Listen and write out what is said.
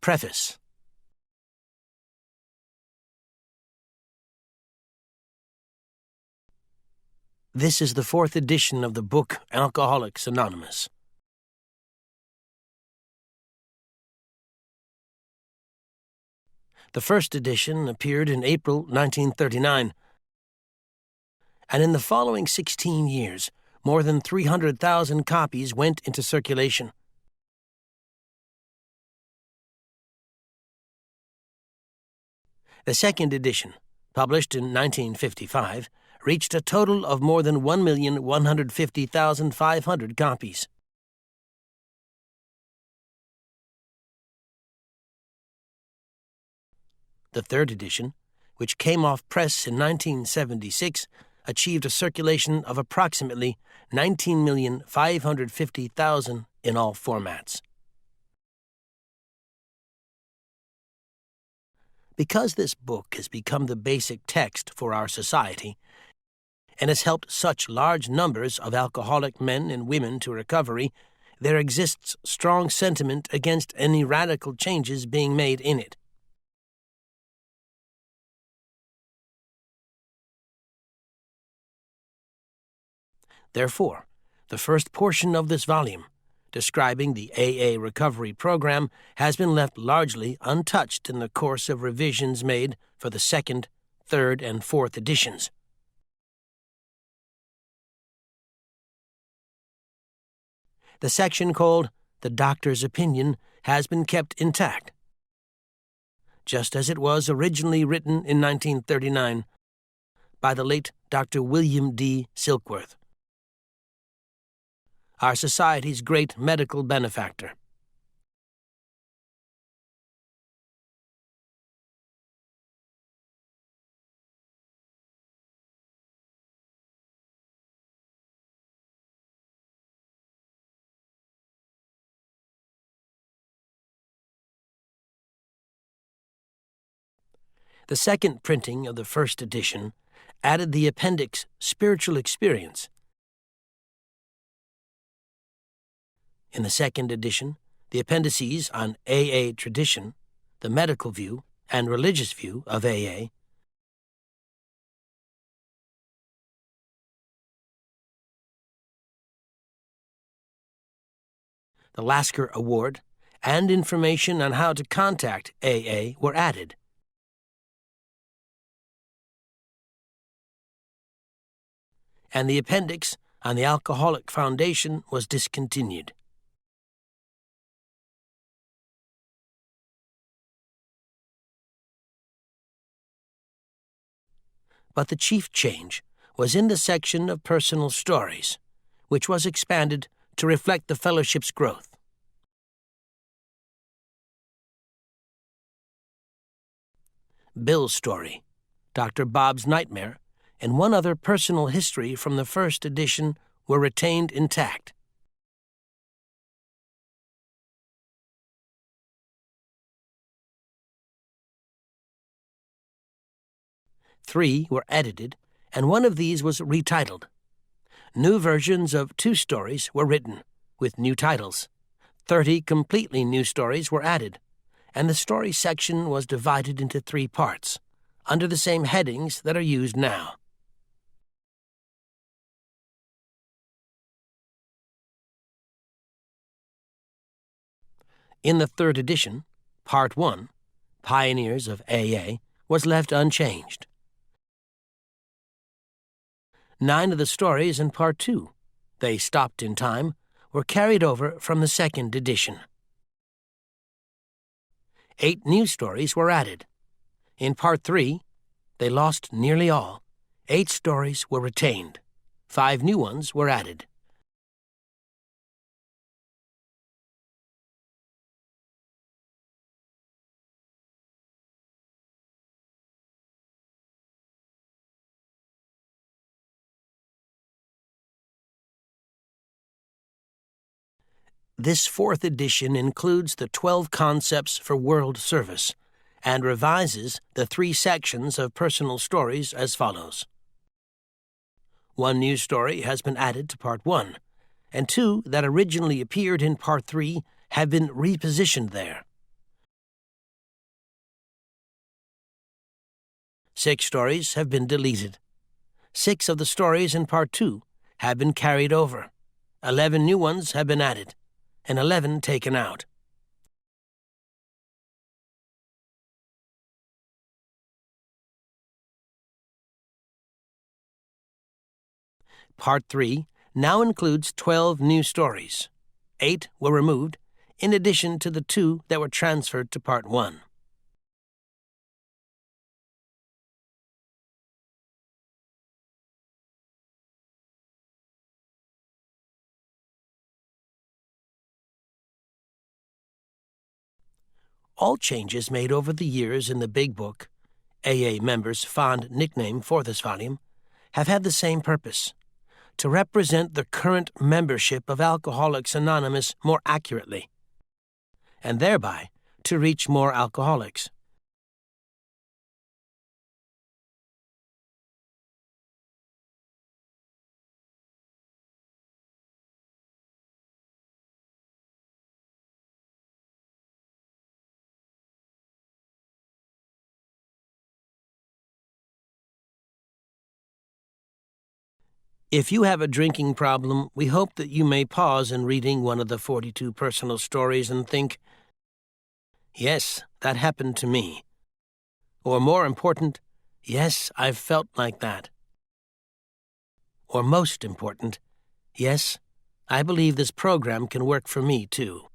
Preface. This is the 4th edition of the book Alcoholics Anonymous. The first edition appeared in April 1939, and in the following 16 years, more than 300,000 copies went into circulation. The second edition, published in 1955, reached a total of more than 1,150,500 copies. The third edition, which came off press in 1976, achieved a circulation of approximately 19,550,000 in all formats. Because this book has become the basic text for our society and has helped such large numbers of alcoholic men and women to recovery, there exists strong sentiment against any radical changes being made in it. Therefore, the first portion of this volume, describing the AA recovery program, has been left largely untouched in the course of revisions made for the 2nd, 3rd, and 4th editions. The section called The Doctor's Opinion has been kept intact, just as it was originally written in 1939 by the late Dr. William D. Silkworth, our society's great medical benefactor. The second printing of the first edition added the appendix Spiritual Experience. In the second edition, the appendices on AA tradition, the medical view, and religious view of AA, the Lasker Award, and information on how to contact AA were added. And the appendix on the Alcoholic Foundation was discontinued. But the chief change was in the section of personal stories, which was expanded to reflect the fellowship's growth. Bill's story, Dr. Bob's nightmare, and one other personal history from the first edition were retained intact. Three were edited, and one of these was retitled. New versions of 2 stories were written, with new titles. 30 completely new stories were added, and the story section was divided into 3 parts, under the same headings that are used now. In the 3rd edition, Part 1, Pioneers of AA, was left unchanged. 9 of the stories in Part 2, They Stopped in Time, were carried over from the 2nd edition. 8 new stories were added. In Part 3, They Lost Nearly All, 8 stories were retained. 5 new ones were added. This 4th edition includes the 12 concepts for world service and revises the 3 sections of personal stories as follows. 1 new story has been added to Part 1, and 2 that originally appeared in Part 3 have been repositioned there. 6 stories have been deleted. 6 of the stories in Part 2 have been carried over. 11 new ones have been added, and 11 taken out. Part 3 now includes 12 new stories. 8 were removed, in addition to the 2 that were transferred to Part 1. All changes made over the years in the Big Book, AA members' fond nickname for this volume, have had the same purpose: to represent the current membership of Alcoholics Anonymous more accurately, and thereby to reach more alcoholics. If you have a drinking problem, we hope that you may pause in reading one of the 42 personal stories and think, yes, that happened to me. Or more important, yes, I've felt like that. Or most important, yes, I believe this program can work for me too.